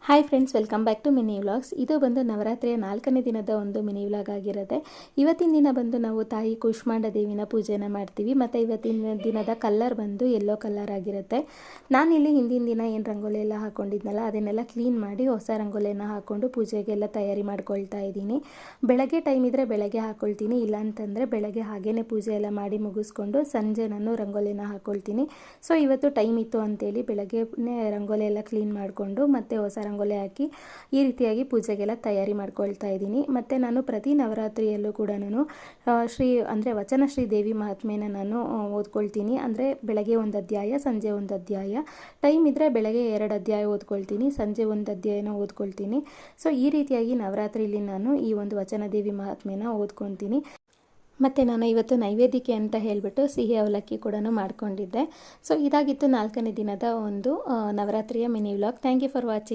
Hi friends, welcome back to mini vlogs. ಇದು ಬಂದು ನವರಾತ್ರಿಯ 4ನೇ ದಿನದ ಒಂದು ಮಿನಿ ವ್ಲಾಗ್ ಆಗಿರುತ್ತೆ. ಇವತ್ತಿನ ದಿನ ಬಂದು ನಾವು ತಾಯಿ ಕೂಷ್ಮಾಂಡ ದೇವಿನ ಪೂಜೆನ ಮಾಡ್ತೀವಿ. ಮತ್ತು ಇವತ್ತಿನ ದಿನದ ಕಲರ್ ಬಂದು ಯೆಲ್ಲೋ ಕಲರ್ ಆಗಿರುತ್ತೆ. ನಾನಿಲ್ಲಿ ಹಿಂದಿನ ದಿನ ಏನು ರಂಗೋಲಿ ಎಲ್ಲ ಹಾಕ್ಕೊಂಡಿದ್ನಲ್ಲ ಅದನ್ನೆಲ್ಲ ಕ್ಲೀನ್ ಮಾಡಿ ಹೊಸ ರಂಗೋಲಿಯನ್ನು ಹಾಕ್ಕೊಂಡು ಪೂಜೆಗೆಲ್ಲ ತಯಾರಿ ಮಾಡ್ಕೊಳ್ತಾ ಇದ್ದೀನಿ. ಬೆಳಗ್ಗೆ ಟೈಮ್ ಇದ್ದರೆ ಬೆಳಗ್ಗೆ ಹಾಕ್ಕೊಳ್ತೀನಿ, ಇಲ್ಲ ಅಂತಂದರೆ ಬೆಳಗ್ಗೆ ಹಾಗೇ ಪೂಜೆ ಎಲ್ಲ ಮಾಡಿ ಮುಗಿಸ್ಕೊಂಡು ಸಂಜೆ ನಾನು ರಂಗೋಲಿನ ಹಾಕ್ಕೊಳ್ತೀನಿ. ಸೊ ಇವತ್ತು ಟೈಮ್ ಇತ್ತು ಅಂತೇಳಿ ಬೆಳಗ್ಗೆನೇ ರಂಗೋಲಿ ಎಲ್ಲ ಕ್ಲೀನ್ ಮಾಡಿಕೊಂಡು ಮತ್ತು ಹೊಸ ರಂಗೋಲಿ ಹಾಕಿ ಈ ರೀತಿಯಾಗಿ ಪೂಜೆಗೆಲ್ಲ ತಯಾರಿ ಮಾಡ್ಕೊಳ್ತಾ ಇದ್ದೀನಿ. ಮತ್ತು ನಾನು ಪ್ರತಿ ನವರಾತ್ರಿಯಲ್ಲೂ ಕೂಡ ವಚನ ಶ್ರೀ ದೇವಿ ಮಹಾತ್ಮೆನ ನಾನು ಓದ್ಕೊಳ್ತೀನಿ. ಅಂದರೆ ಬೆಳಗ್ಗೆ ಒಂದು ಅಧ್ಯಾಯ, ಸಂಜೆ ಒಂದು ಅಧ್ಯಾಯ. ಟೈಮ್ ಇದ್ದರೆ ಬೆಳಗ್ಗೆ 2 ಅಧ್ಯಾಯ ಓದ್ಕೊಳ್ತೀನಿ, ಸಂಜೆ ಒಂದು ಅಧ್ಯಾಯನ ಓದ್ಕೊಳ್ತೀನಿ. ಸೊ ಈ ರೀತಿಯಾಗಿ ನವರಾತ್ರಿಯಲ್ಲಿ ನಾನು ಈ ಒಂದು ವಚನ ದೇವಿ ಮಹಾತ್ಮೆನ ಓದ್ಕೊತೀನಿ. ಮತ್ತು ನಾನು ಇವತ್ತು ನೈವೇದ್ಯಕ್ಕೆ ಅಂತ ಹೇಳಿಬಿಟ್ಟು ಸಿಹಿ ಅವಲಕ್ಕಿ ಕೂಡ ಮಾಡ್ಕೊಂಡಿದ್ದೆ. ಸೊ ಇದಾಗಿತ್ತು 4ನೇ ದಿನದ ಒಂದು ನವರಾತ್ರಿಯ mini vlog. Thank you for watching.